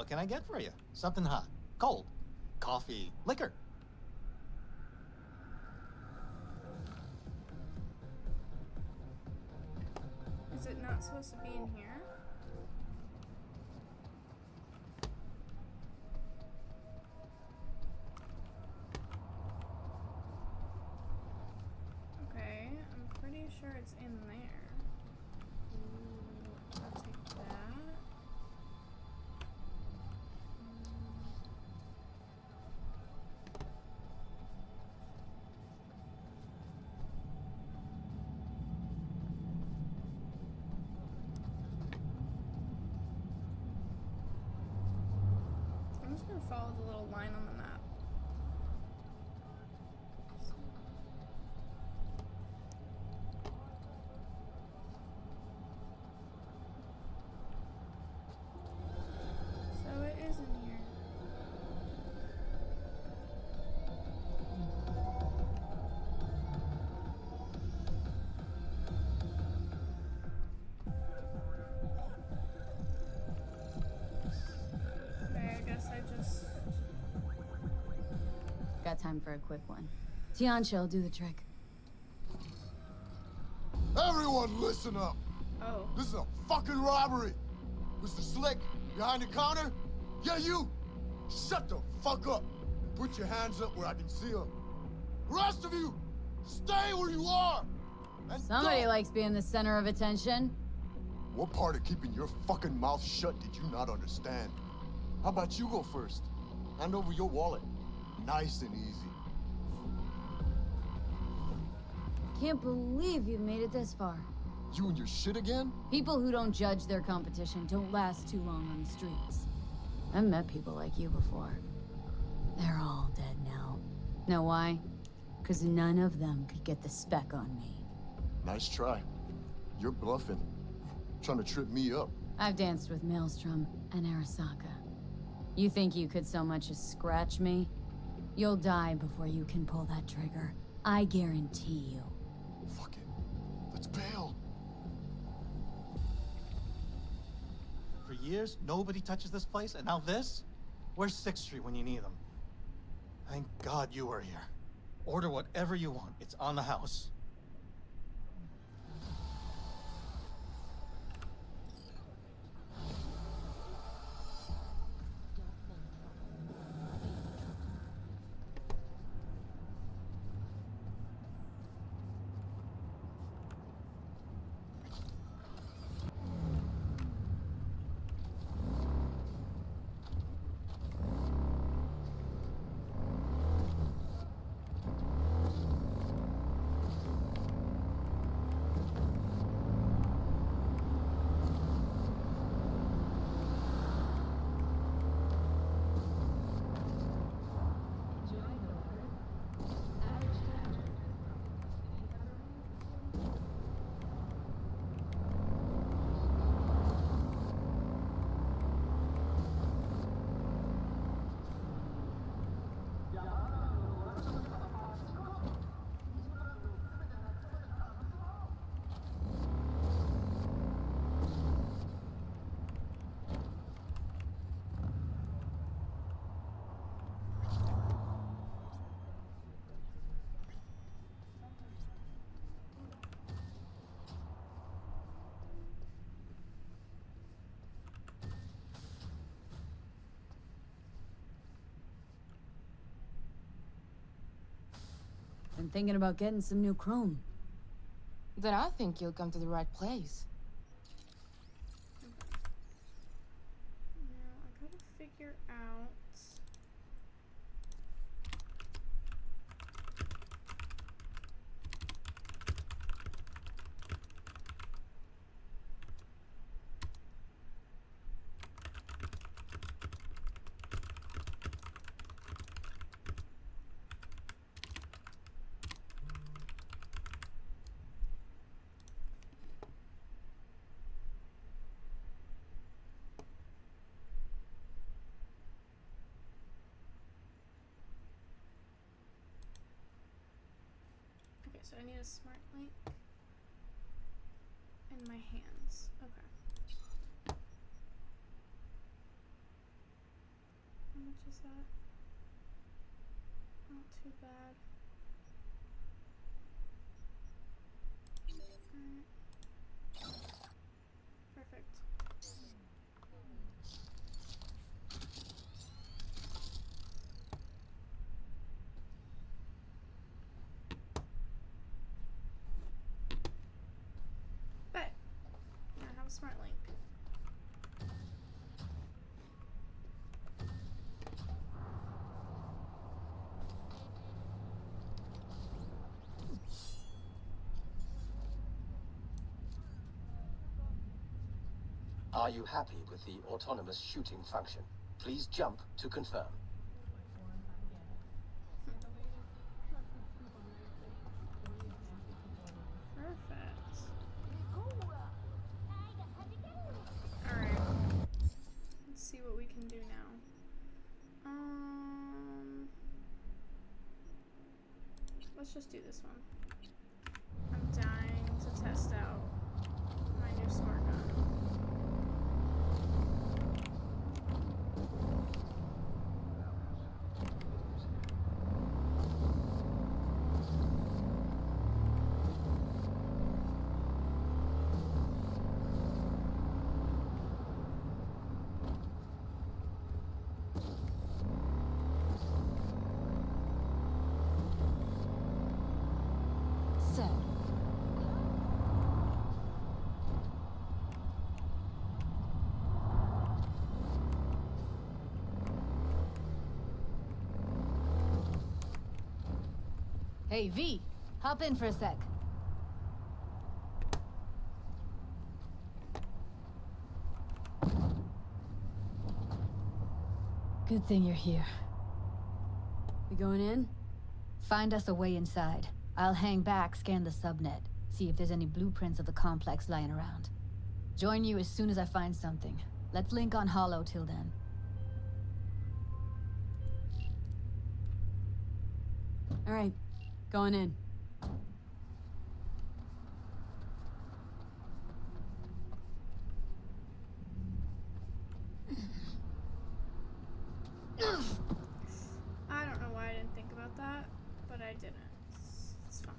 What can I get for you? Something hot, cold, coffee, liquor. Is it not supposed to be in here? Okay, I'm pretty sure it's in there. Ooh, I'll take that. I'm just gonna follow the little line on the map. So it is in here. Okay, I guess I just... Got time for a quick one. Tiancho, do the trick. Everyone listen up! Oh. This is a fucking robbery! Mr. Slick, behind the counter? Yeah, you! Shut the fuck up! And put your hands up where I can see them. The rest of you, stay where you are! And Somebody don't- likes being the center of attention. What part of keeping your fucking mouth shut did you not understand? How about you go first? Hand over your wallet. Nice and easy. Can't believe you've made it this far. You and your shit again? People who don't judge their competition don't last too long on the streets. I've met people like you before. They're all dead now. Know why? Because none of them could get the spec on me. Nice try. You're bluffing. Trying to trip me up. I've danced with Maelstrom and Arasaka. You think you could so much as scratch me? You'll die before you can pull that trigger. I guarantee you. Fuck it. Let's bail. For years, nobody touches this place, and now this? Where's 6th Street when you need them? Thank God you were here. Order whatever you want. It's on the house. Been thinking about getting some new chrome. Then I think you'll come to the right place. Now I gotta figure out. Okay, so I need a smart link in my hands. Okay. much is that? Not too bad. Alright. Perfect. But I have a smart link. Are you happy with the autonomous shooting function? Please jump to confirm. Perfect. Alright. Let's see what we can do now. Let's just do this one. I'm dying to test out my new smart gun. So, hey, V, hop in for a sec. Good thing you're here. We going in? Find us a way inside. I'll hang back, scan the subnet, see if there's any blueprints of the complex lying around. Join you as soon as I find something. Let's link on Hollow till then. All right, going in. I don't know why I didn't think about that, but I didn't. It's fine.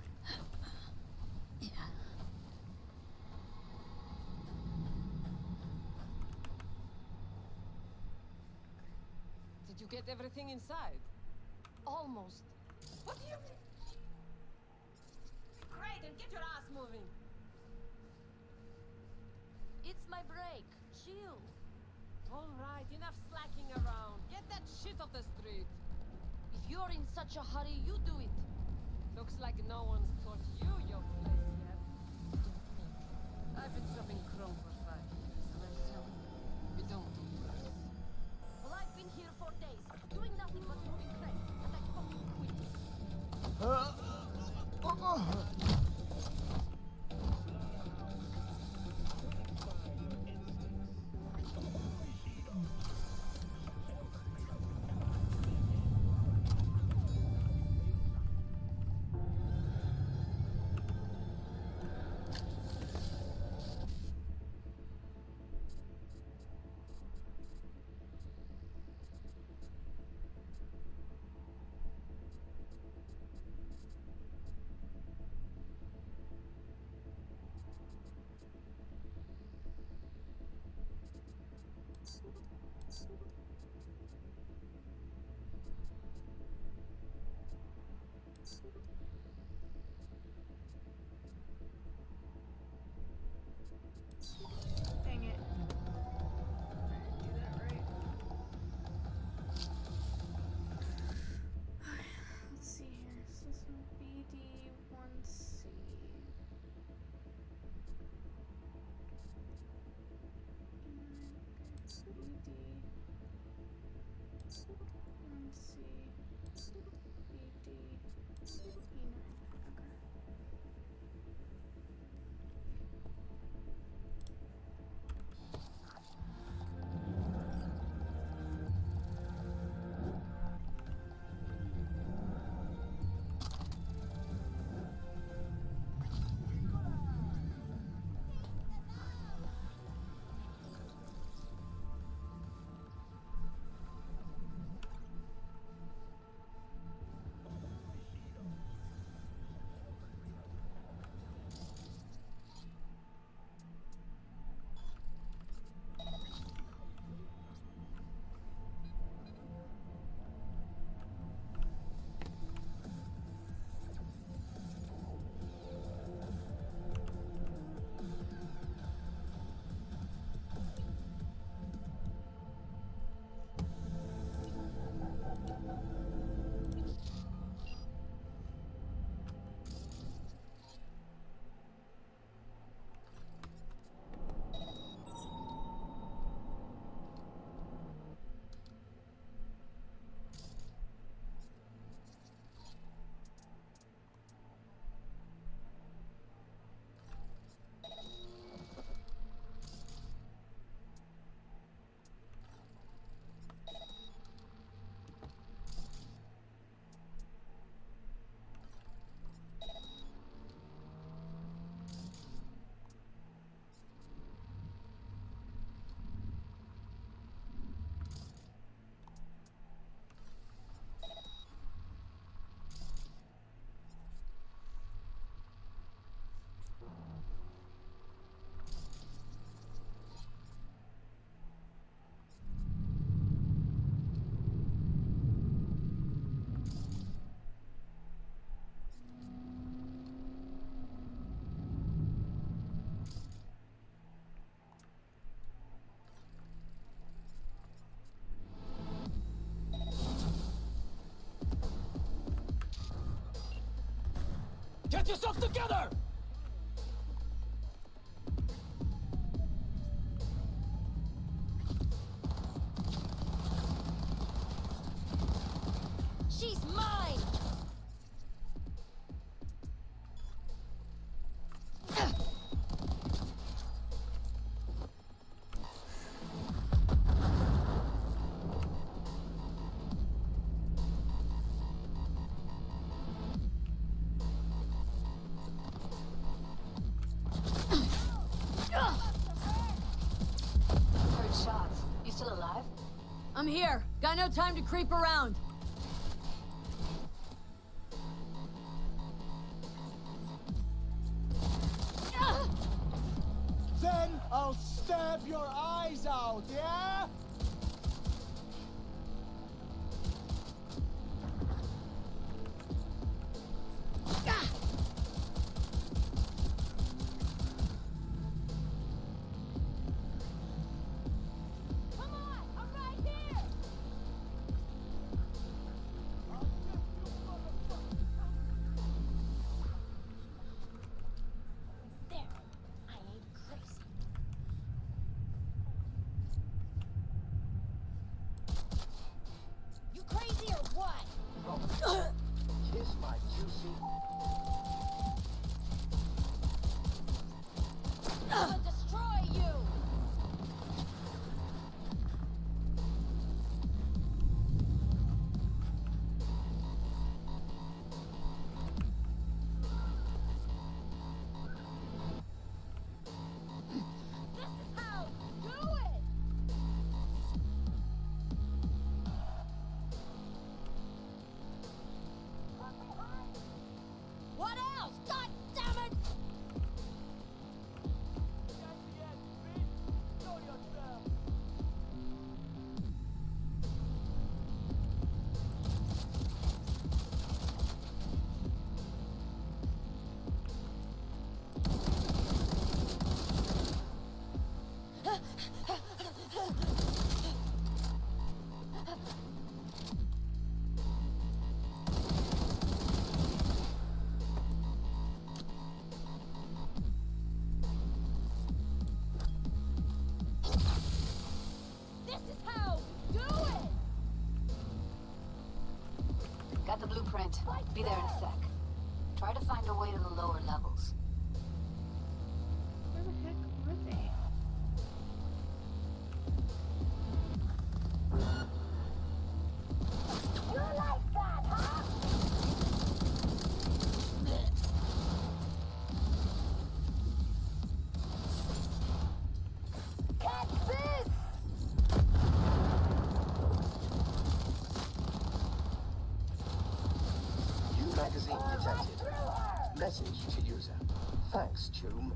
Yeah. Did you get everything inside? Almost. What do you mean? Great, then get your ass moving. It's my break. Chill. All right, enough slacking around. Get that shit off the street. If you're in such a hurry, you do it. Looks like no one's taught you your place yet. I've been shopping Chrome for 5 years, and I'm telling you, we don't do this. Well, I've been here for days, doing nothing but moving crates, and I fucking quit. Get yourself together! She's mine! Heard shots. You still alive? I'm here. Got no time to creep around. Then I'll stab your eyes out, yeah? Come on! I'm right here! There. I ain't crazy. You crazy or what? Kiss my juicy... I'm gonna destroy you! This is how you do it! What else? God damn it! This is how you do it! Got the blueprint. Be there in a sec. Try to find a way to the lower levels. Where the heck were they? You like that, huh? Catch this! New magazine detected. Message to user. Thanks, Choom.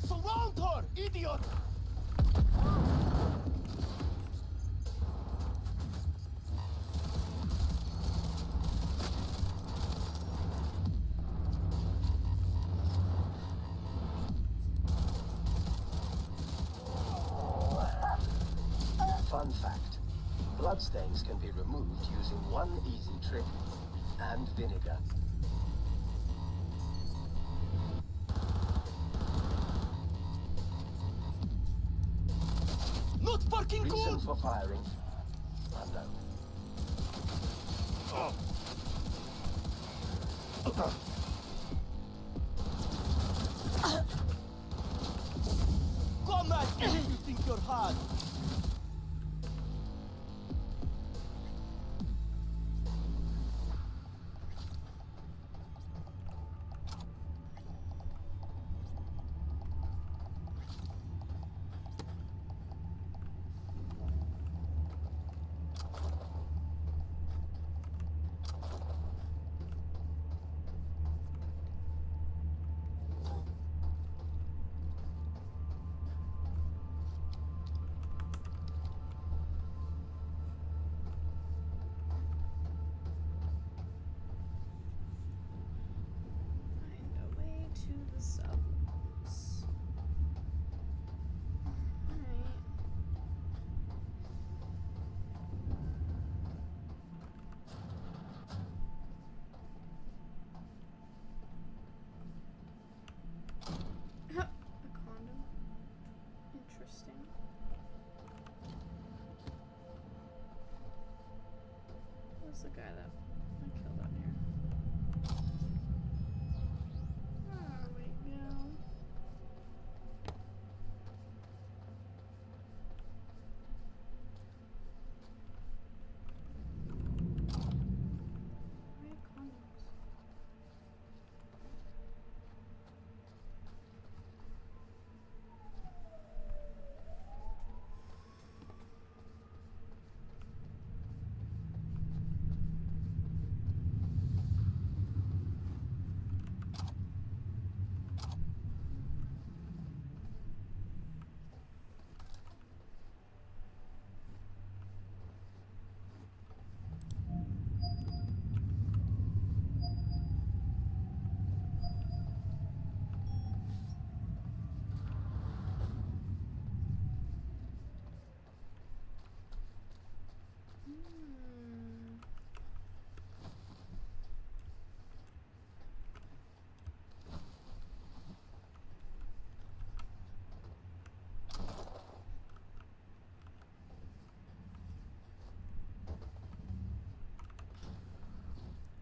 Surround her, idiot! Fun fact. Bloodstains can be removed using one easy trick. And vinegar. Not fucking Reason good! for firing? Unknown. Come at me! You think you're hard? Find a way to the subs. Alright. Who's the guy that I killed out here? There we go. Where are condoms?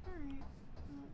Alright. Well.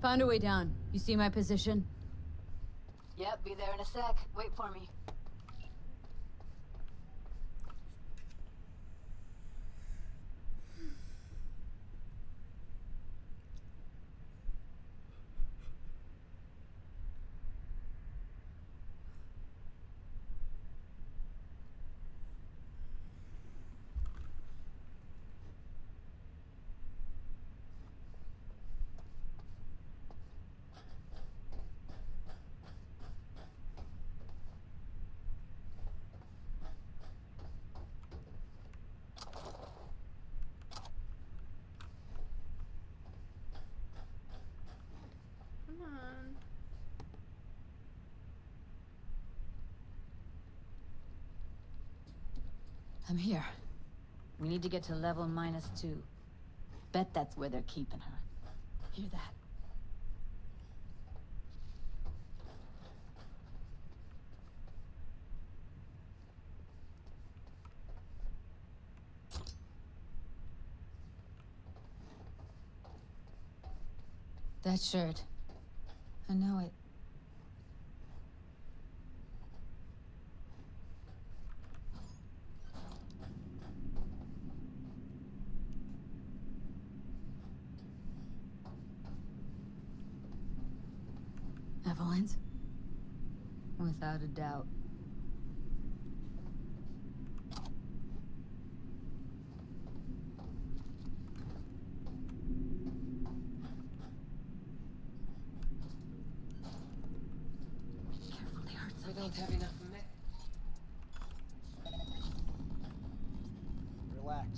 Found a way down. You see my position? Yep, be there in a sec. Wait for me. Come on. I'm here. We need to get to level -2. Bet that's where they're keeping her. Hear that? That shirt. I know it. Evelyn's? Without a doubt. Careful, they hurt We something. don't have enough men. Relax.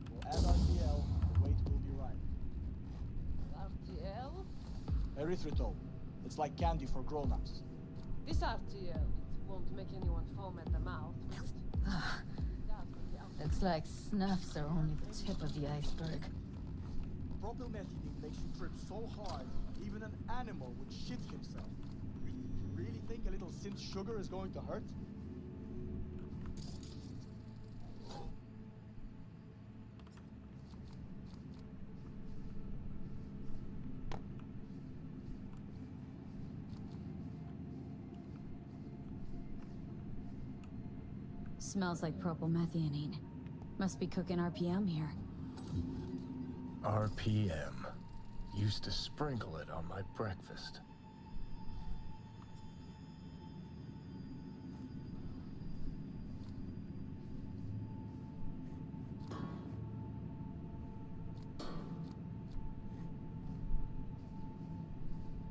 We'll add RTL. The weight will be right. RTL? Erythritol. It's like candy for grown-ups. This RTL, it won't make anyone foam at the mouth. Ah, That will be out. looks like snuffs are only the tip of the iceberg. Propylmethylene makes you trip so hard, even an animal would shit himself. You really think a little synth sugar is going to hurt? Smells like propylmethionine. Must be cooking RPM here. RPM. Used to sprinkle it on my breakfast.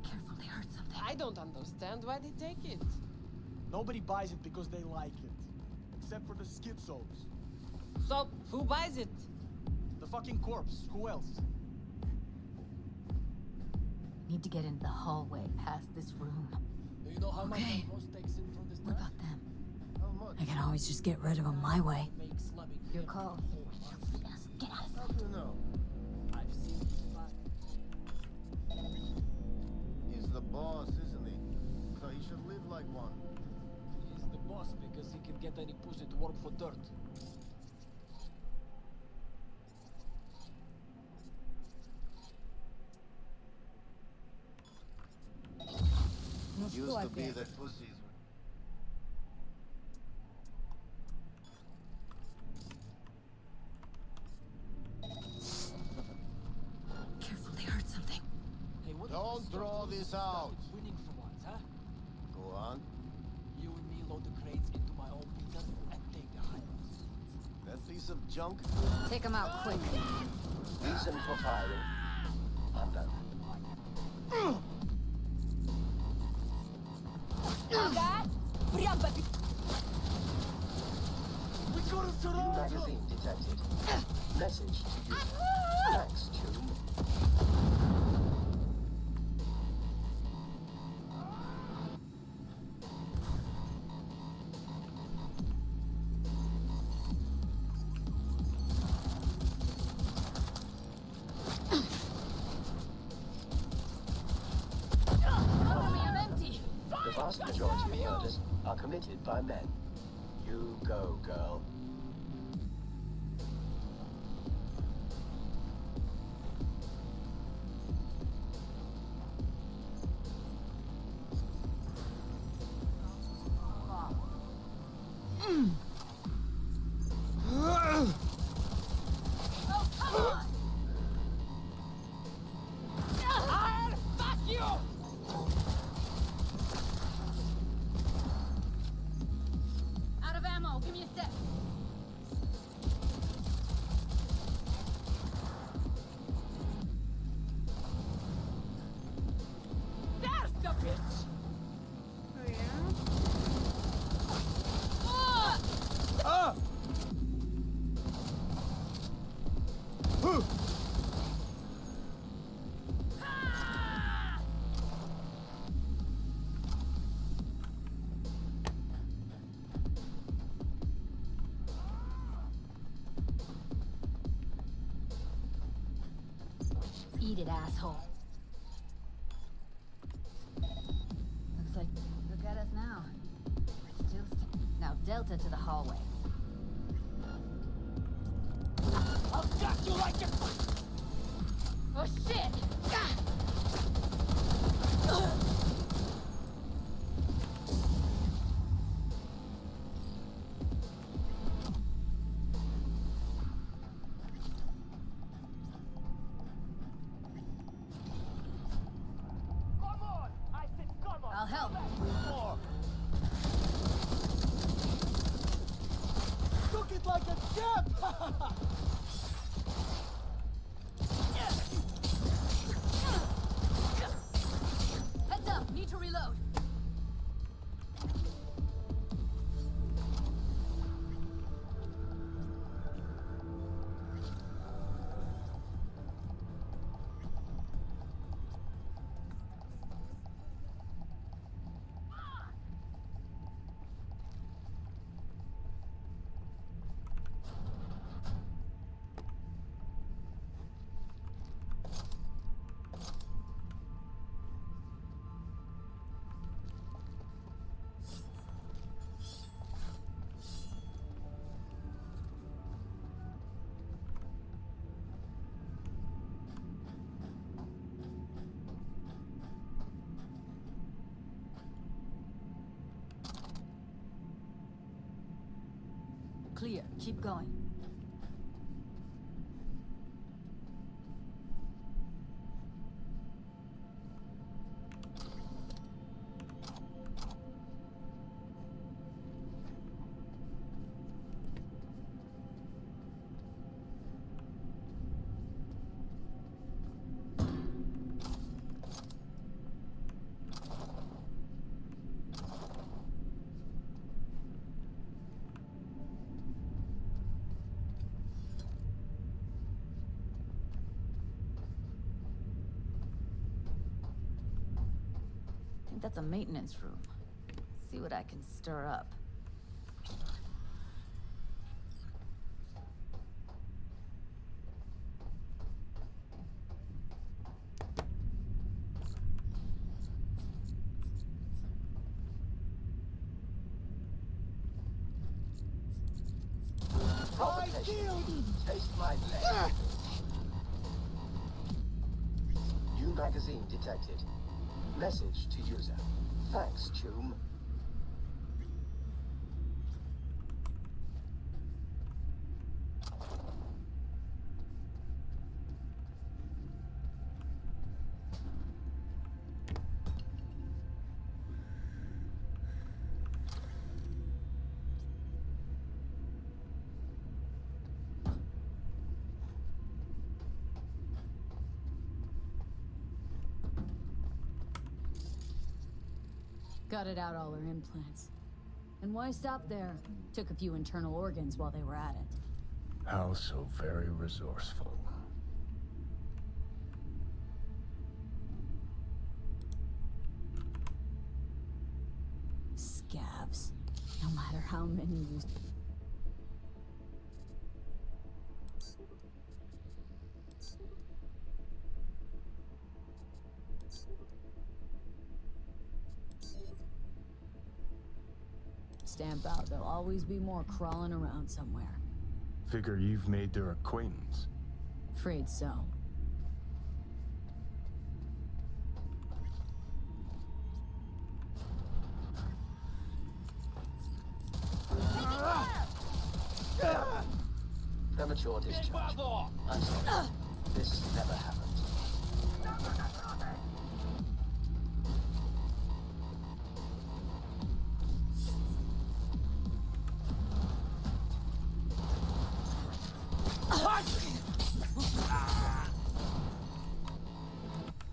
Careful, they hurt something. I don't understand why they take it. Nobody buys it because they like it. Except for the schizos. So, who buys it? The fucking corpse. Who else? Need to get into the hallway past this room. Do you know how much Okay. that boss takes in from this What town? about them? How much? I can always just get rid of them my way. Make slumming Your here call. a whole month. Yes, get out of How sight. do you know? I've seen it. He's the boss, isn't he? So he should live like one. He's the boss because he can get any pussy to work for dirt. Used to be that pussies. Careful, they heard something. Hey, what if Don't we start throw losing this stuff out. and winning for once, huh? Go on. You and me load the crates into my own pizzas and take the highways. That piece of junk. Take them out quick. Reason for firing. Unknown. New magazine detected. Message to you. Thanks, Tune. Cover me, I'm empty. The vast majority of murders are committed by men. You go, girl. Out of ammo. Give me a sec. There's the bitch. Oh yeah? Ah! Eat it, asshole. Looks like look at us now. Still now Delta to the hallway. I'll jack you like a... Oh shit! Come on! I said come on! I'll help. More! Took it like a champ! Heads up, need to reload. Clear. Keep going. think that's a maintenance room. See what I can stir up. Provocation. Taste my leg. New magazine detected. Message to user. Thanks, Choom. Gutted out all her implants. And why stop there? Took a few internal organs while they were at it. How so very resourceful. Scabs. No matter how many used. Stamp out, there'll always be more crawling around somewhere. Figure you've made their acquaintance. Afraid so. Premature discharge. I'm sorry. This never happened.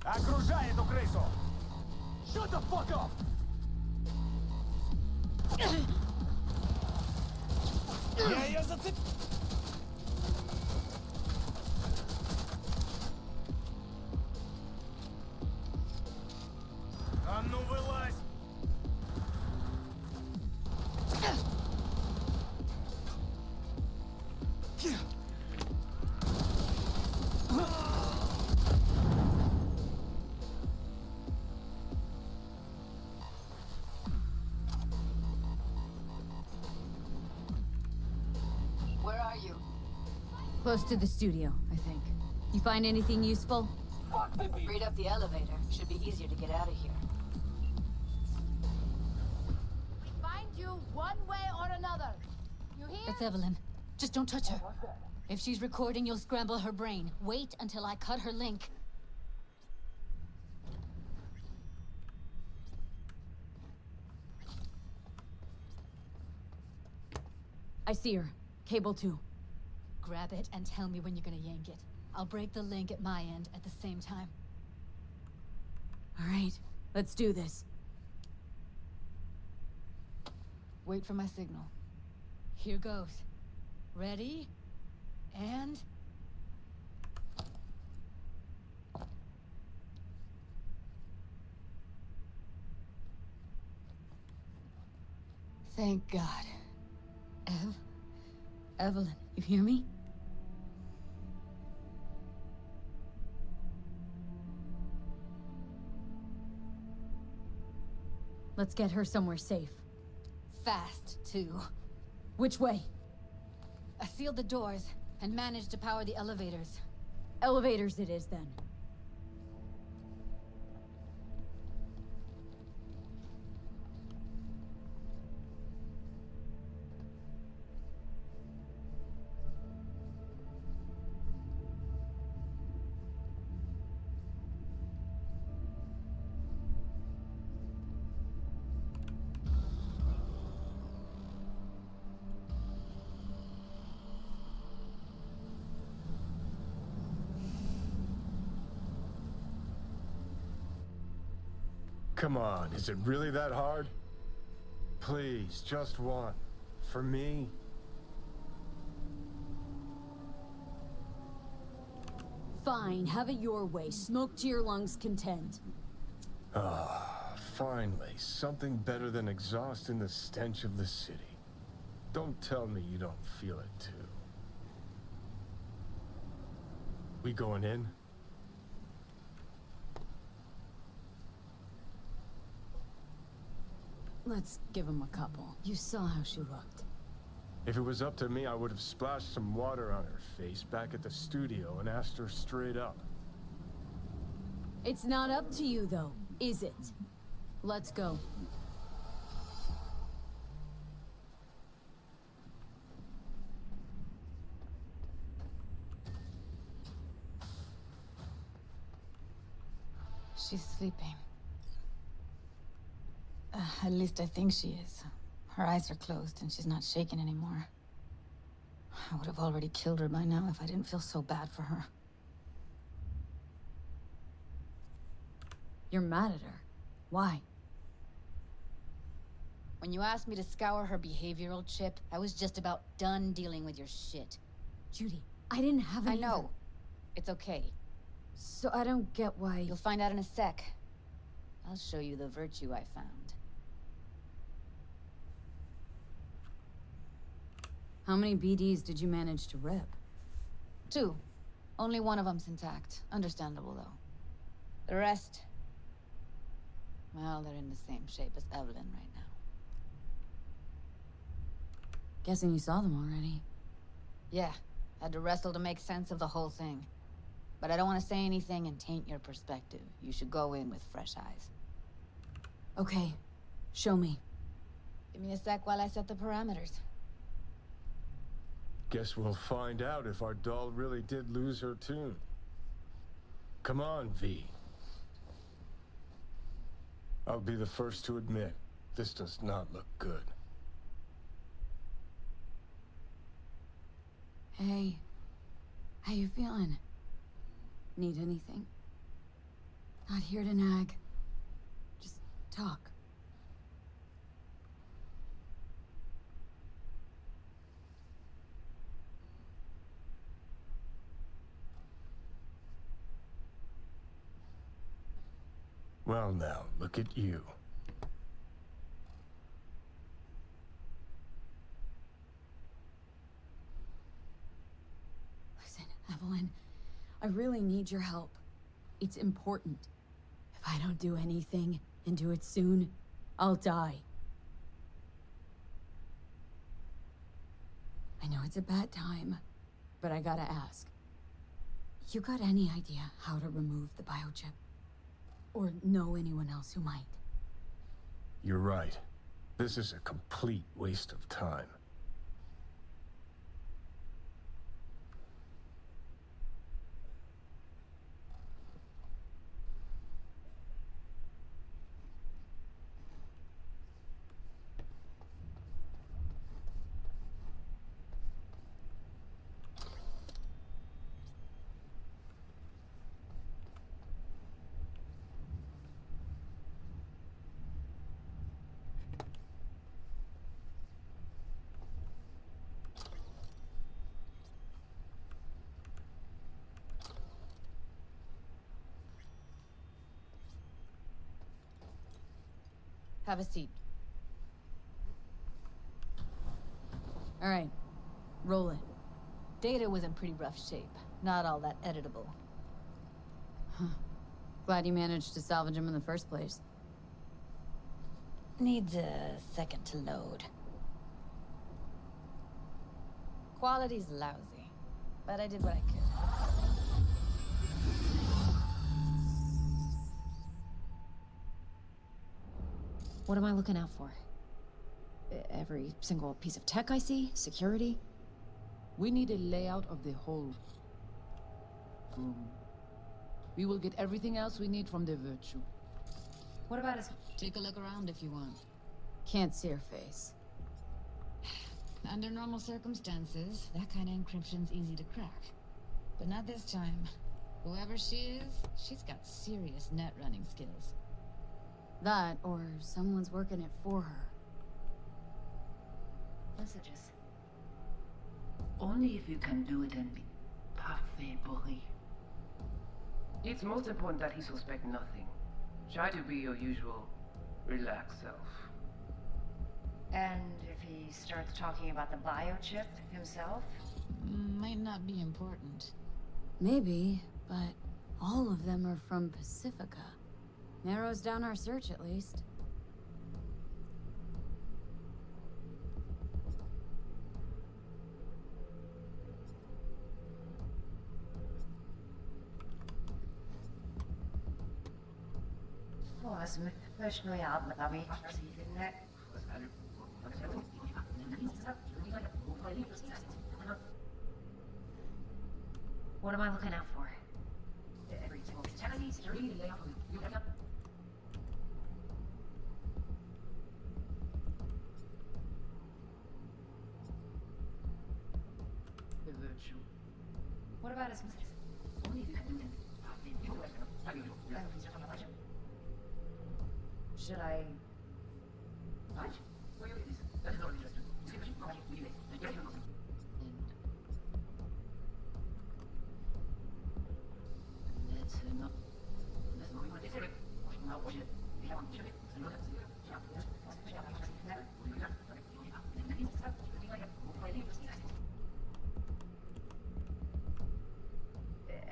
Окружай эту крысу! Shut the fuck up! Я ее зацепил! А ну вылазь! Where are you? Close to the studio, I think. You find anything useful? Freed up the elevator. Should be easier to get out of here. We find you one way or another. You hear? It's Evelyn. Just don't touch her. If she's recording, you'll scramble her brain. Wait until I cut her link. I see her. Cable 2. Grab it and tell me when you're gonna yank it. I'll break the link at my end at the same time. All right, let's do this. Wait for my signal. Here goes. Ready? And... Thank God. Evelyn, you hear me? Let's get her somewhere safe. Fast, too. Which way? I sealed the doors and managed to power the elevators. Elevators it is, then. Come on, is it really that hard? Please, just one. For me? Fine, have it your way. Smoke to your lungs' content. Ah, Finally, something better than exhaust in the stench of the city. Don't tell me you don't feel it too. We going in? Let's give him a couple. You saw how she looked. If it was up to me, I would have splashed some water on her face back at the studio and asked her straight up. It's not up to you, though, is it? Let's go. She's sleeping. At least I think she is. Her eyes are closed and she's not shaking anymore. I would have already killed her by now if I didn't feel so bad for her. You're mad at her. Why? When you asked me to scour her behavioral chip, I was just about done dealing with your shit. Judy, I didn't have any. I know. It's okay. So I don't get why... You'll find out in a sec. I'll show you the virtue I found. How many BDs did you manage to rip? 2. Only one of them's intact. Understandable, though. The rest... well, they're in the same shape as Evelyn right now. Guessing you saw them already. Yeah. Had to wrestle to make sense of the whole thing. But I don't want to say anything and taint your perspective. You should go in with fresh eyes. Okay. Show me. Give me a sec while I set the parameters. Guess we'll find out if our doll really did lose her tune. Come on, V. I'll be the first to admit, this does not look good. Hey. How you feeling? Need anything? Not here to nag. Just talk. Well now, look at you. Listen, Evelyn, I really need your help. It's important. If I don't do anything, and do it soon, I'll die. I know it's a bad time, but I gotta ask. You got any idea how to remove the biochip? Or know anyone else who might? You're right. This is a complete waste of time. Have a seat. All right, roll it. Data was in pretty rough shape. Not all that editable. Huh. Glad you managed to salvage him in the first place. Needs a second to load. Quality's lousy, but I did what I could. What am I looking out for? Every single piece of tech I see? Security? We need a layout of the whole room. We will get everything else we need from the virtue. What about his... Take a look around if you want. Can't see her face. Under normal circumstances, that kind of encryption's easy to crack. But not this time. Whoever she is, she's got serious net running skills. That, or someone's working it for her. Messages. Only if you can do it and be parfait, bourré. It's most important that he suspect nothing. Try to be your usual relaxed self. And if he starts talking about the biochip himself? Might not be important. Maybe, but all of them are from Pacifica. Narrows down our search, at least. What am I looking out for? The virtue. What about his... Should I...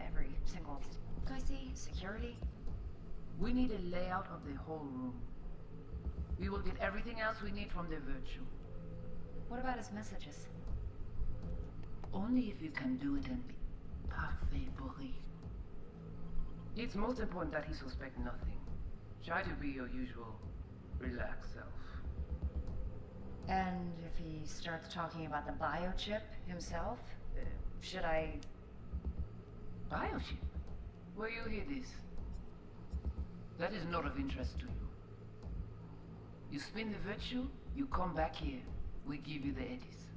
Every single... I see security. We need a layout of the whole room. We will get everything else we need from the virtue. What about his messages? Only if you can do it and be parfait bourré. It's most important that he suspect nothing. Try to be your usual, relaxed self. And if he starts talking about the biochip himself, should I... Biochip? Where you hear this? That is not of interest to you. You spin the virtue, you come back here. We give you the eddies.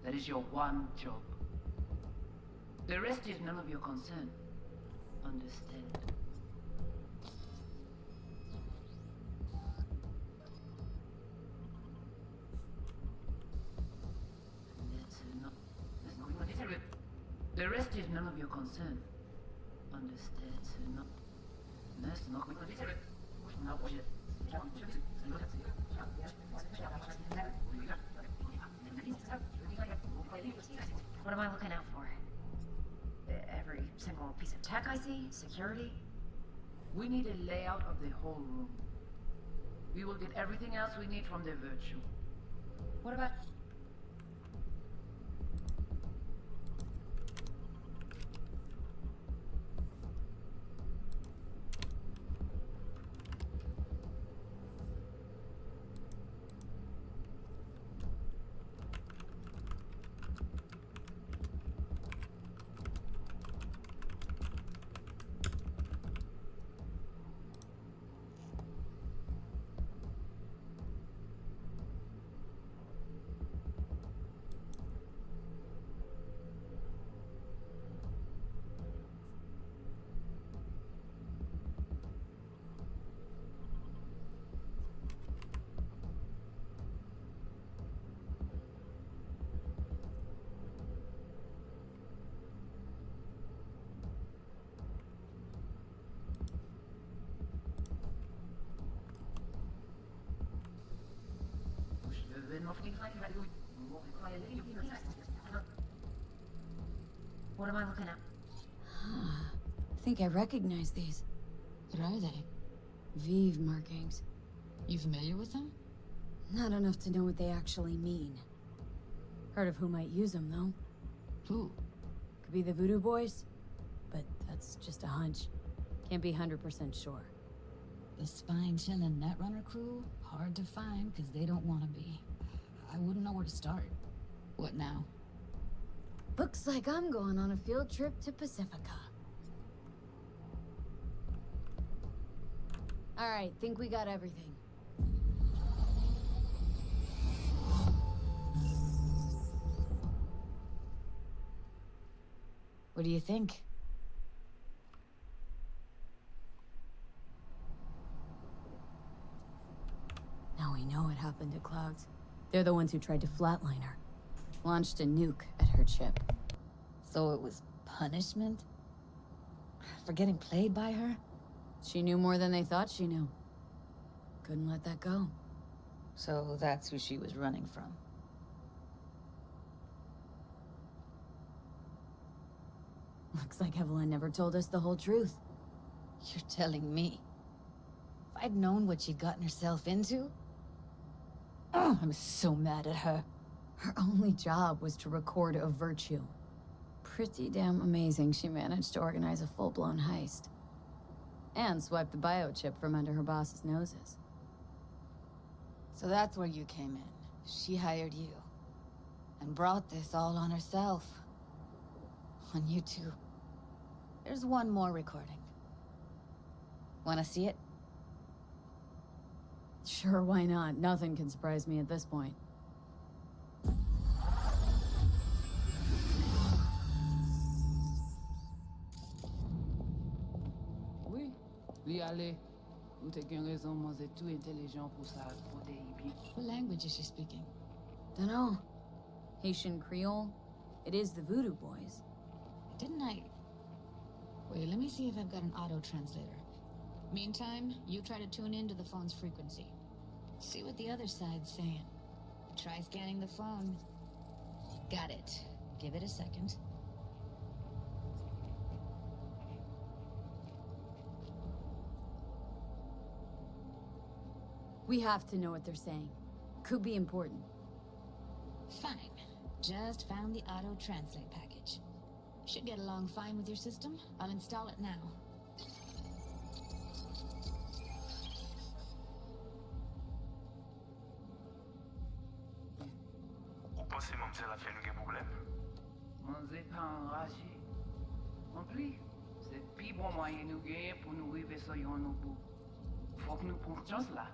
That is your one job. The rest is none of your concern. Understand? The rest is none of your concern. Understand? What am I looking out for? Every single piece of tech I see? Security? We need a layout of the whole room. We will get everything else we need from the virtue. What about... What am I looking at? I think I recognize these. What are they? Vive markings. You familiar with them? Not enough to know what they actually mean. Heard of who might use them, though. Who? Could be the Voodoo Boys, but that's just a hunch. Can't be 100% sure. The spine-chilling Netrunner crew? Hard to find, because they don't want to be. I wouldn't know where to start. What now? Looks like I'm going on a field trip to Pacifica. Alright, think we got everything. What do you think? Now we know what happened to Clouds. They're the ones who tried to flatline her. Launched a nuke at her chip. So it was punishment? For getting played by her? She knew more than they thought she knew. Couldn't let that go. So that's who she was running from. Looks like Evelyn never told us the whole truth. You're telling me? If I'd known what she'd gotten herself into... Oh, I'm so mad at her. Her only job was to record a virtue. Pretty damn amazing she managed to organize a full-blown heist. And swipe the biochip from under her boss's noses. So that's where you came in. She hired you. And brought this all on herself. On you two. There's one more recording. Wanna see it? Sure, why not? Nothing can surprise me at this point. Oui, li ale. Ou te gen raison, moi c'est tout intelligent pour ça, pour te bien. What language is she speaking? Dunno. Haitian Creole? It is the Voodoo Boys. Didn't I... Wait, let me see if I've got an auto-translator. Meantime, you try to tune into the phone's frequency. See what the other side's saying. Try scanning the phone. Got it. Give it a second. We have to know what they're saying. Could be important. Fine. Just found the auto-translate package. Should get along fine with your system. I'll install it now. Ou pensez mademoiselle a fait nous gen problème? Manze pas enragé. En plus, c'est pi bon moyen nous gagner pour nous river sur yon nou bout. Faut que nous prenions chance là.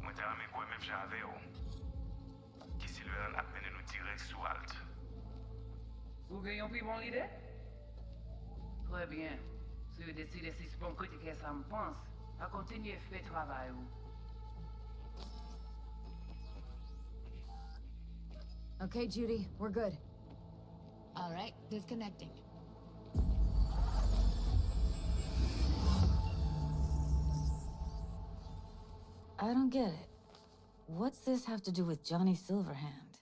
Moi t'as ramé quoi même j'avais qui si le a mené nous direct sous Alt. Vous gagnez pris bon l'idée? Très bien. Si vous décidez si c'est bon côté que ça me pense, à continuer à faire travail. Okay, Judy, we're good. All right, disconnecting. I don't get it. What's this have to do with Johnny Silverhand?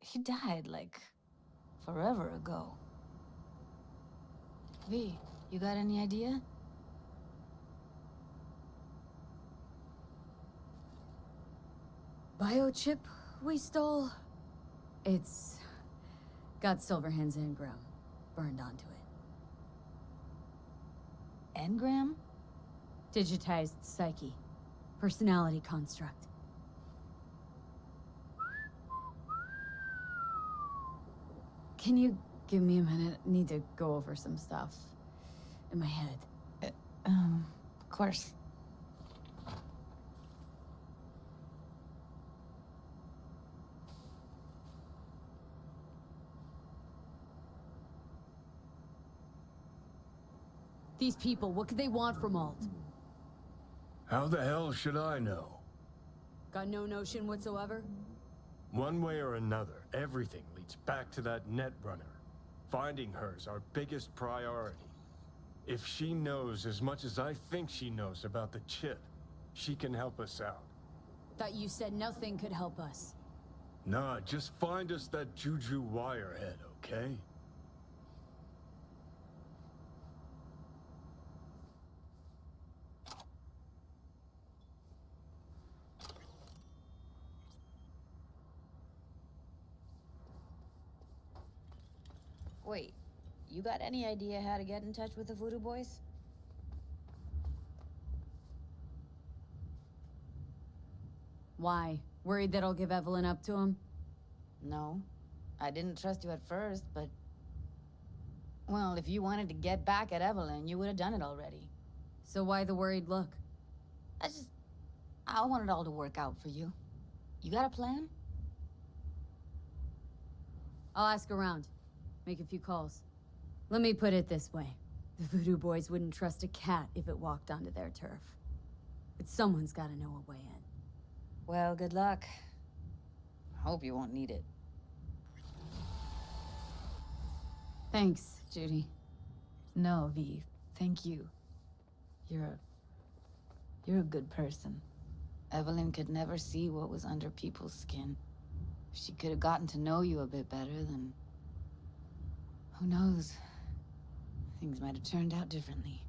He died, like, forever ago. V, you got any idea? Biochip we stole? It's got Silverhand's engram burned onto it. Engram? Digitized psyche. Personality construct. Can you give me a minute? I need to go over some stuff in my head. Of course. These people, what could they want from Alt? How the hell should I know? Got no notion whatsoever? One way or another, everything leads back to that Netrunner. Finding her's our biggest priority. If she knows as much as I think she knows about the chip, she can help us out. Thought you said nothing could help us. Nah, just find us that Juju wirehead, okay? Wait, you got any idea how to get in touch with the Voodoo Boys? Why? Worried that I'll give Evelyn up to him? No. I didn't trust you at first, but... Well, if you wanted to get back at Evelyn, you would have done it already. So why the worried look? I want it all to work out for you. You got a plan? I'll ask around. Make a few calls. Let me put it this way. The Voodoo Boys wouldn't trust a cat if it walked onto their turf. But someone's gotta know a way in. Well, good luck. Hope you won't need it. Thanks, Judy. No, V. Thank you. You're a good person. Evelyn could never see what was under people's skin. If she could have gotten to know you a bit better, then... who knows? Things might have turned out differently.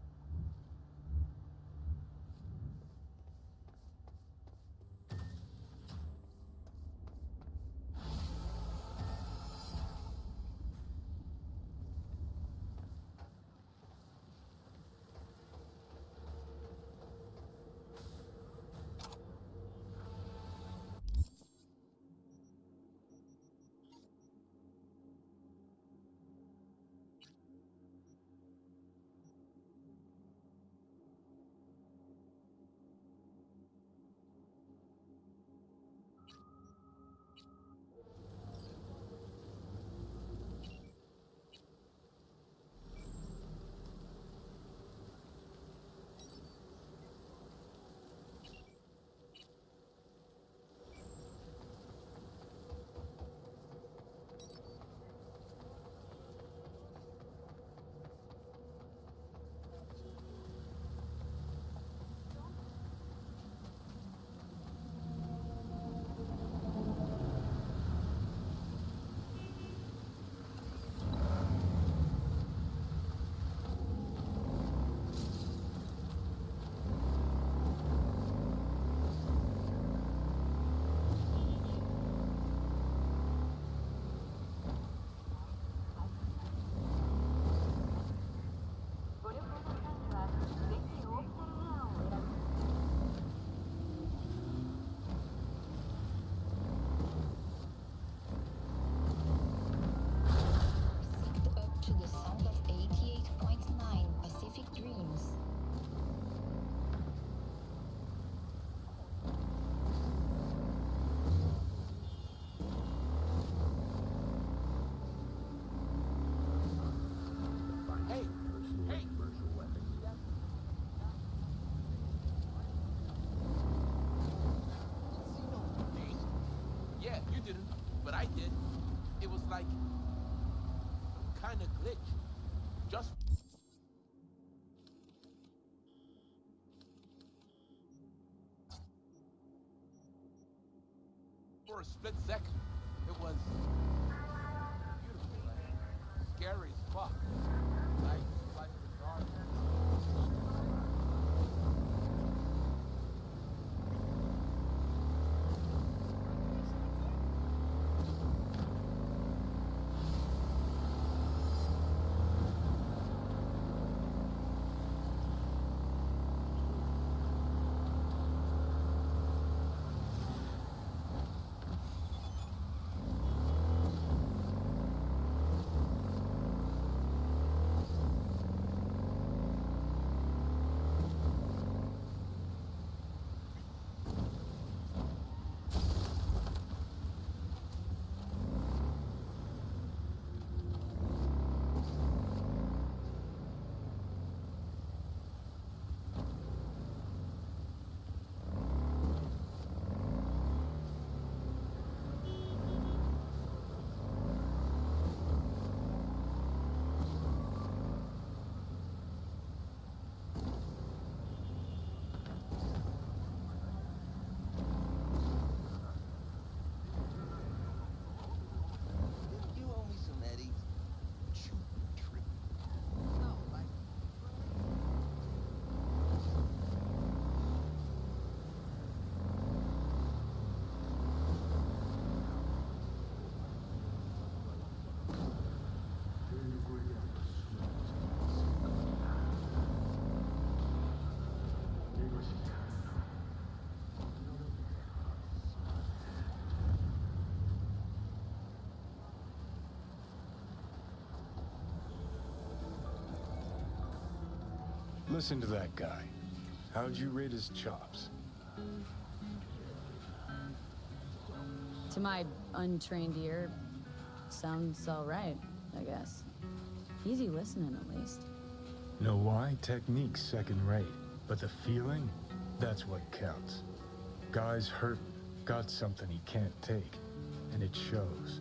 But I did. It was like some kind of glitch. Just for a split second. It was beautiful, like, scary as fuck. Like the dark. Listen to that guy. How'd you rate his chops? To my untrained ear, sounds all right, I guess. Easy listening, at least. Know why? Technique's second rate. But the feeling? That's what counts. Guy's hurt, got something he can't take. and it shows.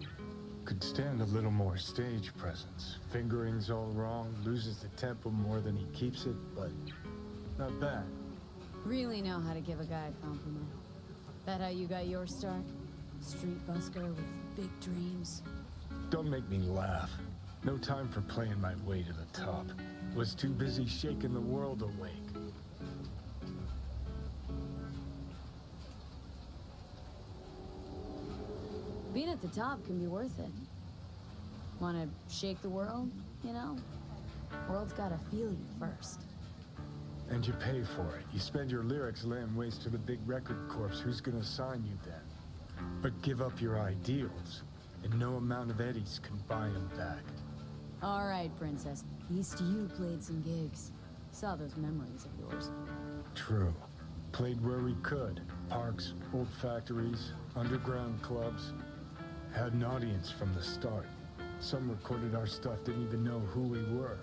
Could stand a little more stage presence. Fingering's all wrong, loses the tempo more than he keeps it, but not bad. Really know how to give a guy a compliment. That how you got your start? Street busker with big dreams. Don't make me laugh. No time for playing my way to the top. Was too busy shaking the world awake. Being at the top can be worth it. Wanna shake the world, you know? World's gotta feel you first. And you pay for it. You spend your lyrics laying waste to the big record corps. Who's gonna sign you then? But give up your ideals, and no amount of eddies can buy them back. All right, princess. At least you played some gigs. Saw those memories of yours. True. Played where we could. Parks, old factories, underground clubs. Had an audience from the start. Some recorded our stuff, didn't even know who we were.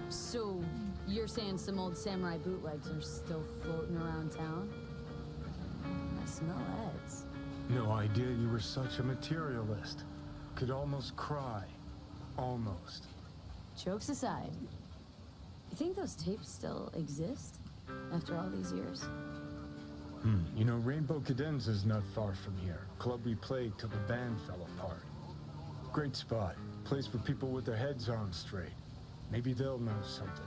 So, you're saying some old samurai bootlegs are still floating around town? I smell ads. No idea you were such a materialist. Could almost cry. Almost. Jokes aside, you think those tapes still exist after all these years? You know, Rainbow Cadenza's not far from here. Club we played till the band fell apart. Great spot. Place for people with their heads on straight. Maybe they'll know something.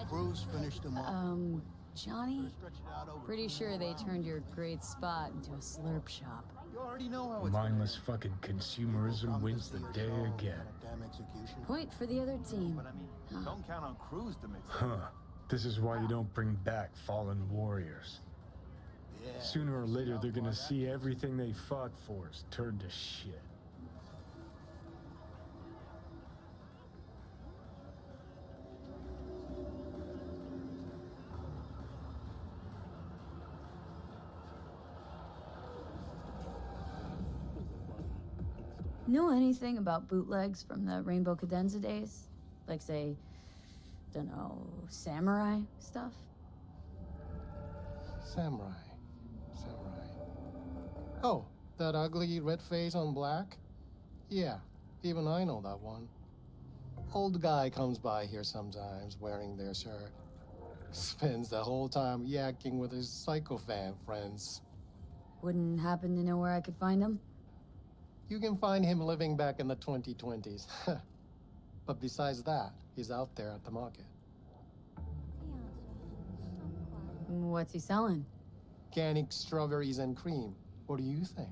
Bruce finished them off. Johnny? Pretty sure they turned your great spot into a slurp shop. You already know how it's Mindless fucking consumerism wins the day again. damn execution. Point for the other team. But I mean, don't count on Cruz to mix it. Huh. This is why you don't bring back fallen warriors. Yeah. Sooner or later, they're gonna see everything they fought for is turned to shit. Know anything about bootlegs from the Rainbow Cadenza days? Like, say, dunno, samurai stuff? Samurai. Oh, that ugly red face on black? Yeah, even I know that one. Old guy comes by here sometimes wearing their shirt. Spends the whole time yakking with his psychophant friends. Wouldn't happen to know where I could find him? You can find him living back in the 2020s. But besides that, he's out there at the market. What's he selling? Organic strawberries and cream. What do you think?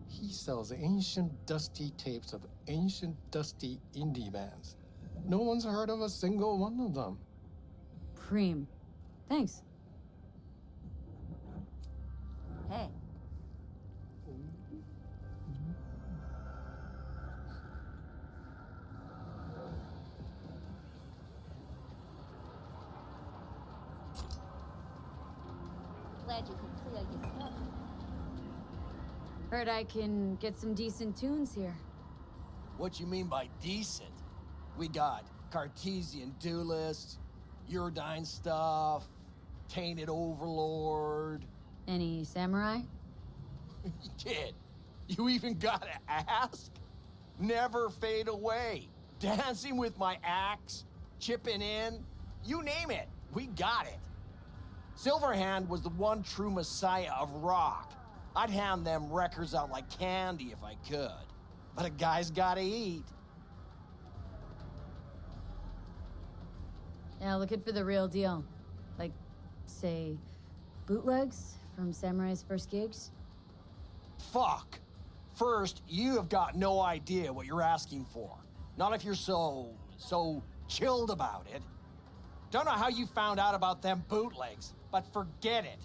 He sells ancient, dusty tapes of ancient, dusty indie bands. No one's heard of a single one of them. Cream. Thanks. Hey. Glad you could clear your stuff. Heard I can get some decent tunes here. What you mean by decent? We got Cartesian Duelist, Uridine stuff, Tainted Overlord. Any samurai? Kid, you even gotta ask? Never fade away. Dancing with my axe, chipping in, you name it, we got it. Silverhand was the one true messiah of rock. I'd hand them records out like candy if I could. But a guy's gotta eat. Yeah, looking for the real deal. Like, say, bootlegs from Samurai's first gigs? Fuck. First, you have got no idea what you're asking for. Not if you're so chilled about it. Don't know how you found out about them bootlegs, but forget it.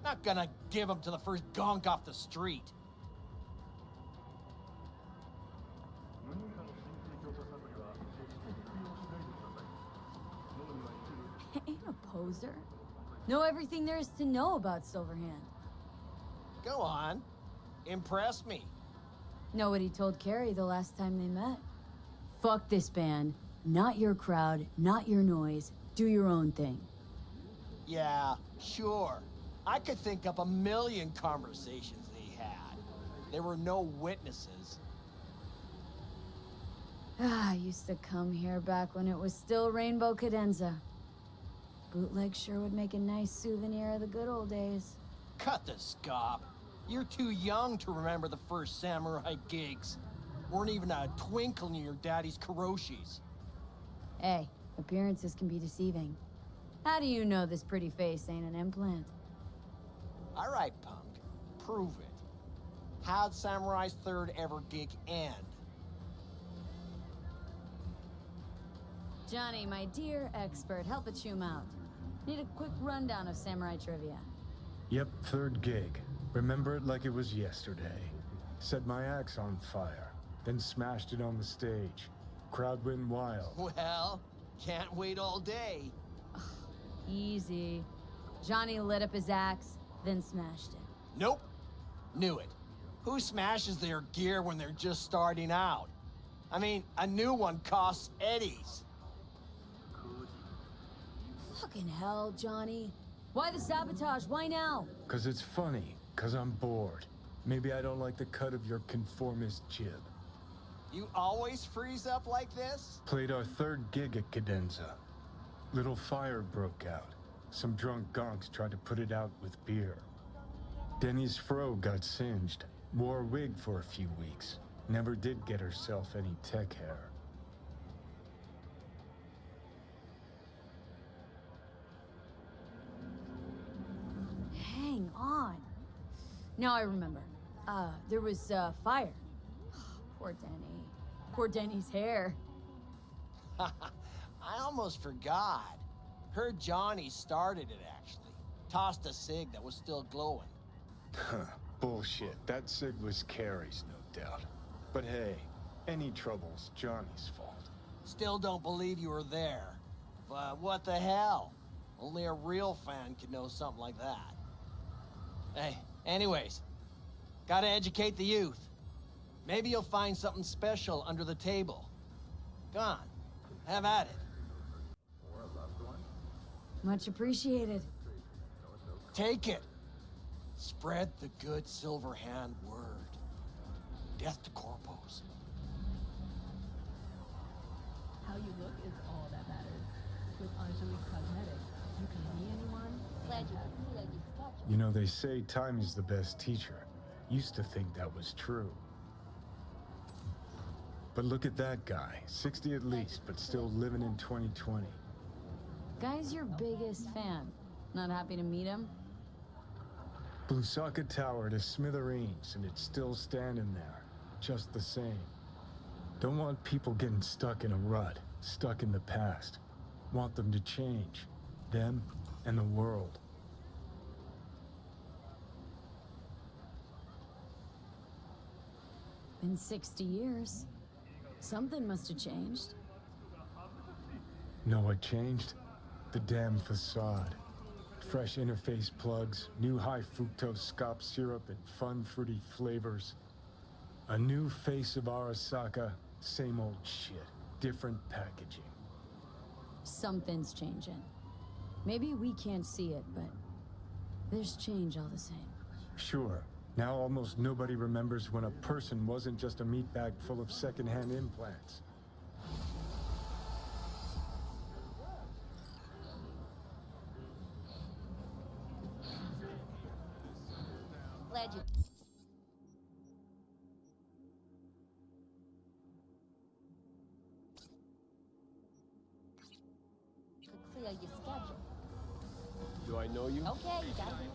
Not gonna give them to the first gonk off the street. Ain't a poser. Know everything there is to know about Silverhand. Go on. Impress me. Know what he told Carrie the last time they met? Fuck this band. Not your crowd, not your noise. Do your own thing. Yeah, sure. I could think up a million conversations they had. There were no witnesses. I used to come here back when it was still Rainbow Cadenza. Bootleg sure would make a nice souvenir of the good old days. Cut the scop. You're too young to remember the first samurai gigs. Weren't even a twinkle in your daddy's karoshis. Hey, appearances can be deceiving. How do you know this pretty face ain't an implant? All right, punk. Prove it. How'd Samurai's third ever gig end? Johnny, my dear expert, help a chum out. Need a quick rundown of samurai trivia. Yep, third gig. Remember it like it was yesterday. Set my axe on fire, then smashed it on the stage. Crowd went wild. Well, can't wait all day. Easy. Johnny lit up his axe, then smashed it. Nope. Knew it. Who smashes their gear when they're just starting out? I mean, a new one costs eddies. Fucking hell, Johnny. Why the sabotage? Why now? 'Cause it's funny. 'Cause I'm bored. Maybe I don't like the cut of your conformist jib. You always freeze up like this? Played our third gig at Cadenza. Little fire broke out. Some drunk gonks tried to put it out with beer. Denny's fro got singed. Wore a wig for a few weeks. Never did get herself any tech hair. Hang on. Now I remember. There was, fire. Poor Denny. Poor Denny's hair. I almost forgot. Heard Johnny started it, actually. Tossed a cig that was still glowing. Huh. Bullshit. That cig was Carrie's, no doubt. But hey, any trouble's Johnny's fault. Still don't believe you were there. But what the hell? Only a real fan could know something like that. Hey, anyways, gotta educate the youth. Maybe you'll find something special under the table. Go on, have at it. Much appreciated. Take it. Spread the good Silver Hand word. Death to corpos. How you look is all that matters. With Anjali Cosmetics, you can be anyone. Glad you could feel this schedule. You know, they say time is the best teacher. Used to think that was true. But look at that guy. 60 at least, but still living in 2020. Guy's your biggest fan. Not happy to meet him? Blusaka Tower to smithereens, and it's still standing there. Just the same. Don't want people getting stuck in a rut, stuck in the past. Want them to change. Them and the world. Been 60 years. Something must have changed. Know what changed? The damn facade. Fresh interface plugs, new high fructose scop syrup, and fun fruity flavors. A new face of Arasaka, same old shit, different packaging. Something's changing. Maybe we can't see it, but there's change all the same. Sure. Now almost nobody remembers when a person wasn't just a meat bag full of secondhand implants. Glad you. Could clear your schedule. Do I know you? Okay, you got it.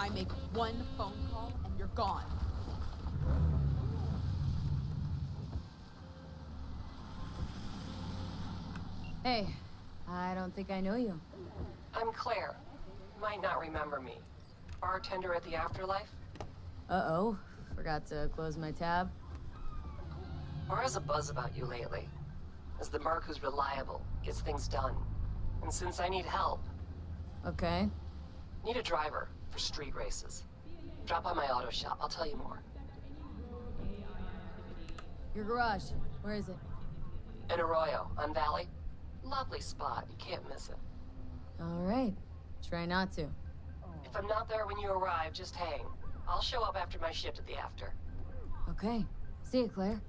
I make one phone call and you're gone. Hey, I don't think I know you. I'm Claire. You might not remember me. Bartender at the Afterlife? Uh-oh. Forgot to close my tab. Bar has a buzz about you lately. As the merc who's reliable, gets things done. And since I need help... Okay. Need a driver for street races. Drop by my auto shop, I'll tell you more. Your garage. Where is it? In Arroyo, on Valley. Lovely spot, you can't miss it. All right. Try not to. If I'm not there when you arrive, just hang. I'll show up after my shift at the after. Okay. See you, Claire.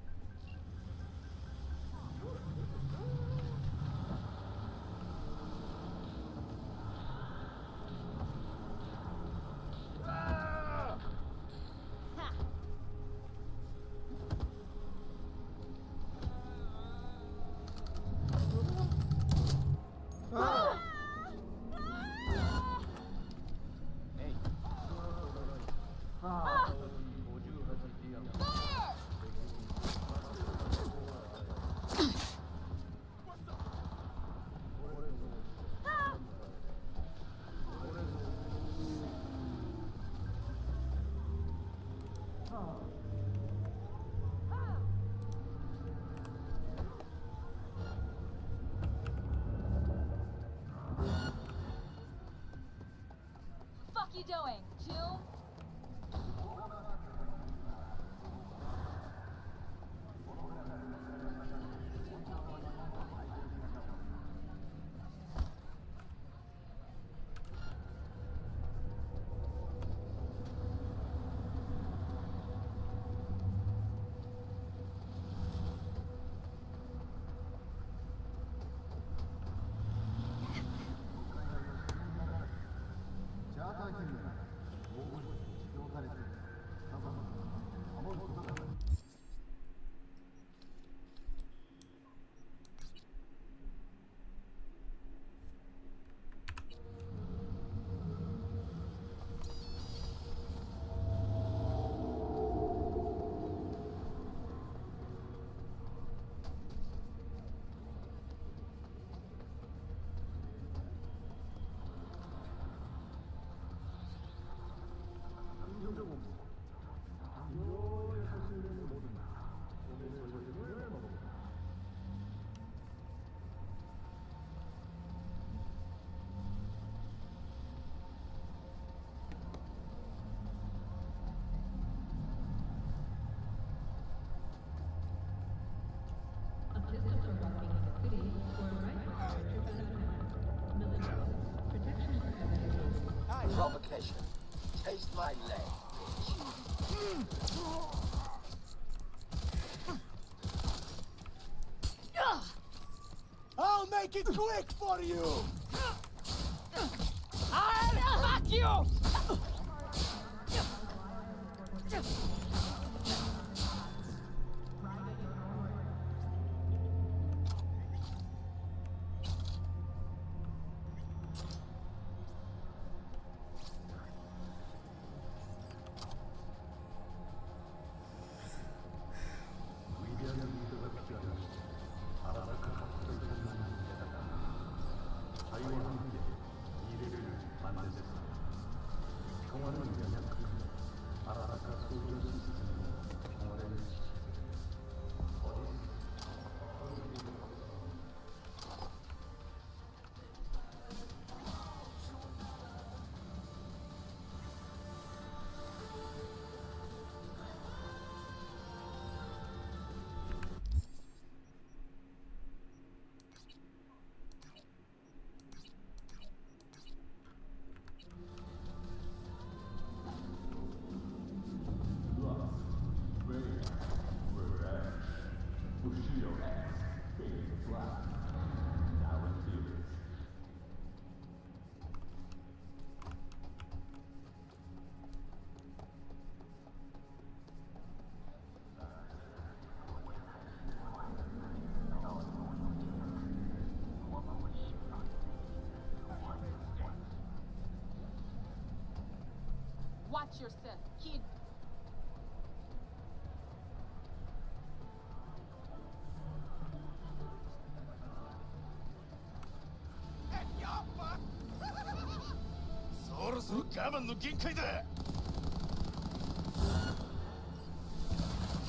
Fuck you doing, June? Provocation. Taste my leg. I'll make it quick for you! I'll fuck you! Watch yourself, kid.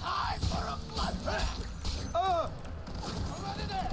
Time for a blood bath! Already there!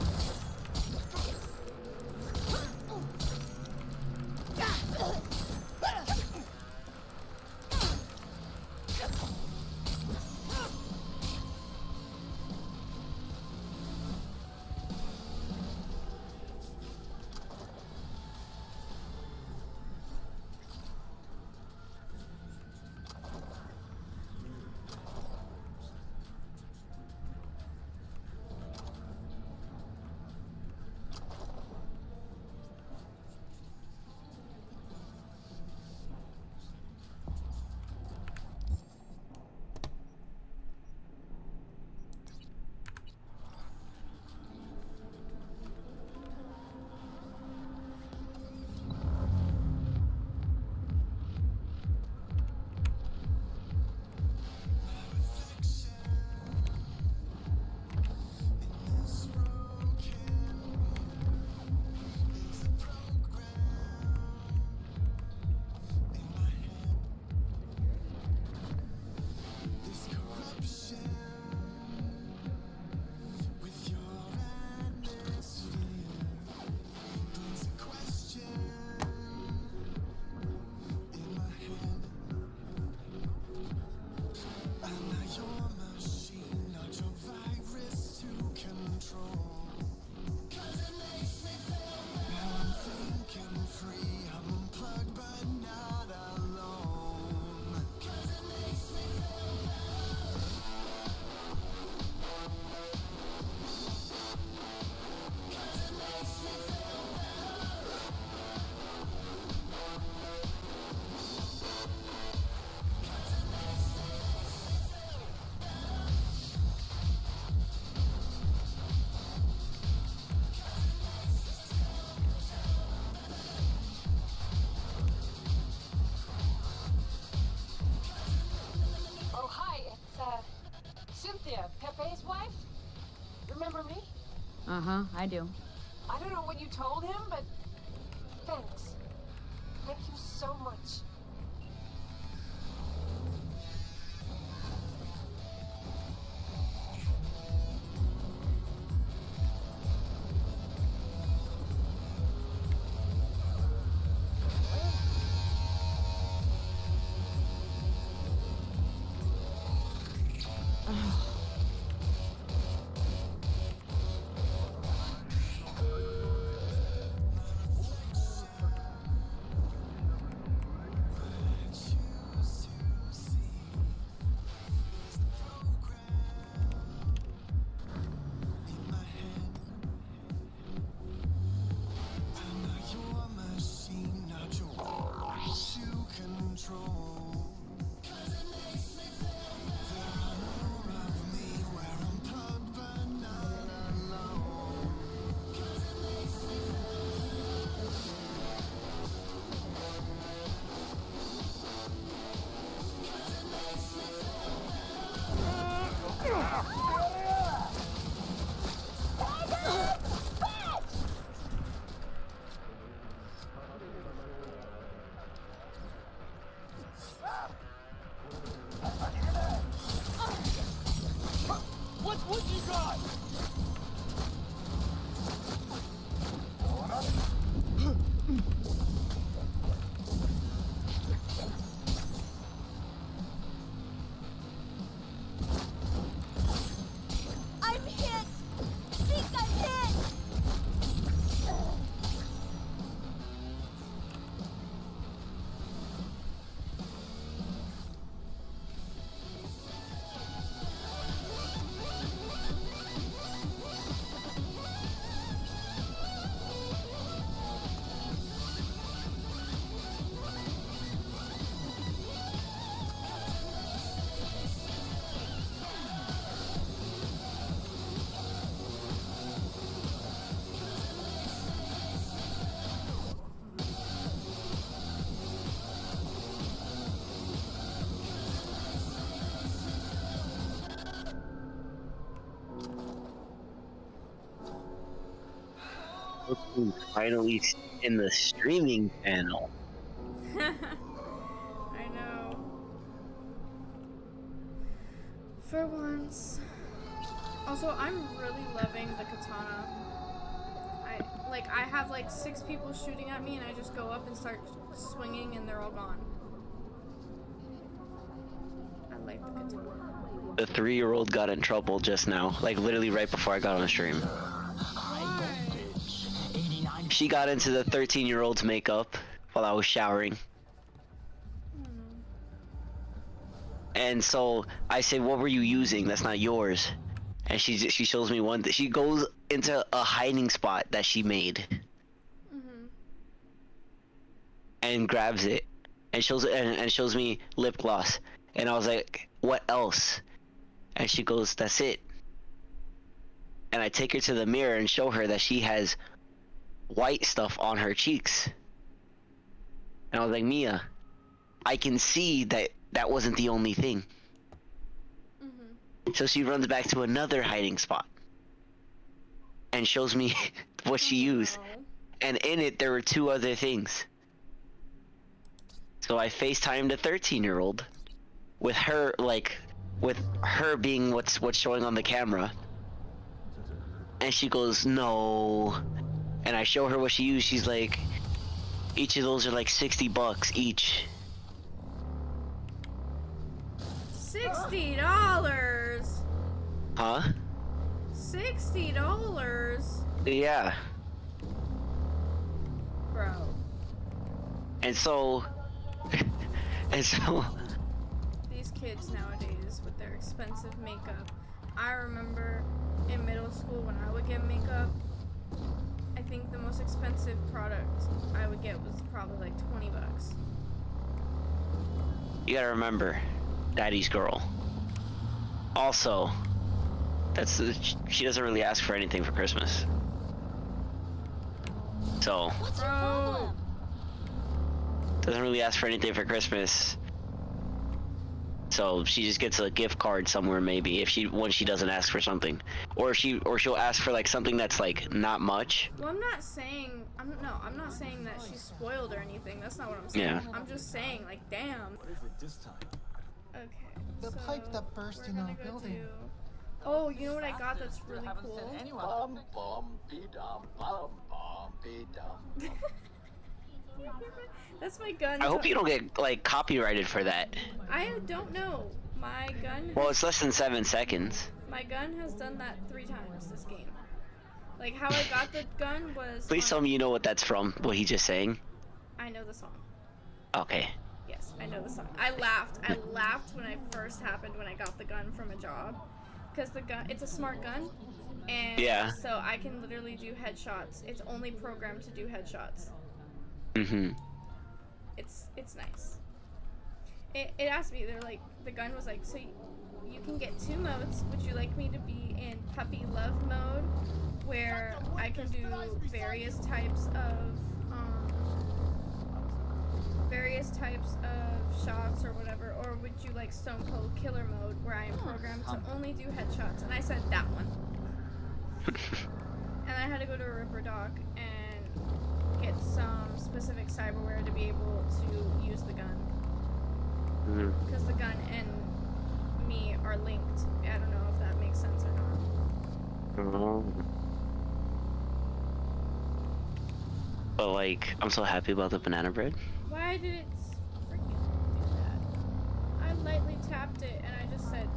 Pepe's wife? Remember me? Uh-huh, I do. I don't know what you told him, but thanks. Thank you so much. What you got? I'm hit! Think I'm hit! Finally in the streaming channel. I know. For once. Also, I'm really loving the katana. I have like 6 people shooting at me and I just go up and start swinging and they're all gone. I like the katana. The 3-year-old got in trouble just now, like literally right before I got on the stream. She got into the 13-year-old's makeup while I was showering. And so I said, "What were you using? That's not yours." And she shows me one that she goes into a hiding spot that she made. And grabs it and shows me lip gloss. And I was like, "What else?" And she goes, "That's it." And I take her to the mirror and show her that she has white stuff on her cheeks. And I was like, "Mia, I can see that that wasn't the only thing." So she runs back to another hiding spot and shows me what she used. And in it, there were 2 other things. So I FaceTimed a 13-year-old with her, with her being what's showing on the camera. And she goes, "No." And I show her what she used. She's like, "Each of those are like $60 each." $60. Huh? $60. Yeah. Bro. And so These kids nowadays with their expensive makeup. I remember in middle school when I would get makeup, I think the most expensive product I would get was probably like $20. you gotta remember, daddy's girl. Also, she doesn't really ask for anything for Christmas. So, doesn't really ask for anything for Christmas. So she just gets a gift card somewhere maybe when she doesn't ask for something, or she'll ask for like something that's like not much. Well, I'm not saying that she's spoiled or anything. That's not what I'm saying. Yeah. I'm just saying like, damn. What is it this time? Okay. The pipe that burst in our building. Oh, you know what I got that's really cool? That's my gun. I hope you don't get like copyrighted for that. I don't know. My gun. Well, it's less than 7 seconds. My gun has done that 3 times this game. Like how I got the gun was. Please tell me you know what that's from. What he just saying. I know the song. Okay. Yes, I know the song. I laughed when it first happened when I got the gun from a job, because the gun, it's a smart gun, and yeah. So I can literally do headshots. It's only programmed to do headshots. Mhm. It's nice. It asked me, they're like, the gun was like, so you can get 2 modes. Would you like me to be in puppy love mode, where I can do various types of shots or whatever, or would you like Stone Cold Killer mode, where I am programmed to only do headshots? And I said that one. And I had to go to a Ripper Doc and get some specific cyberware to be able to use the gun. Because the gun and me are linked. I don't know if that makes sense or not. But like, I'm so happy about the banana bread. Why did it freaking do that? I lightly tapped it and I just said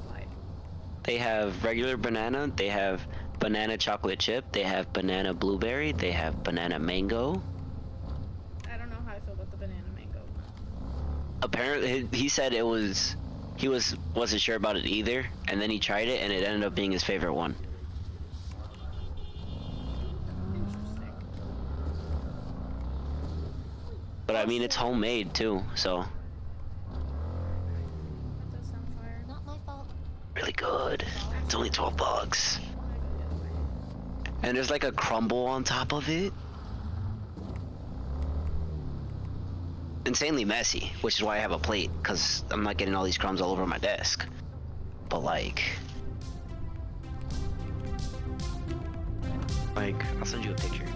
slide. They have regular banana, they have banana chocolate chip, they have banana blueberry, they have banana mango. I don't know how I feel about the banana mango. Apparently, he said he wasn't sure about it either, and then he tried it and it ended up being his favorite one. But I mean, it's homemade too, so. That does sound fire. Not my fault. Really good. It's only $12. And there's like a crumble on top of it. Insanely messy, which is why I have a plate, because I'm not getting all these crumbs all over my desk. But like, Like, I'll send you a picture.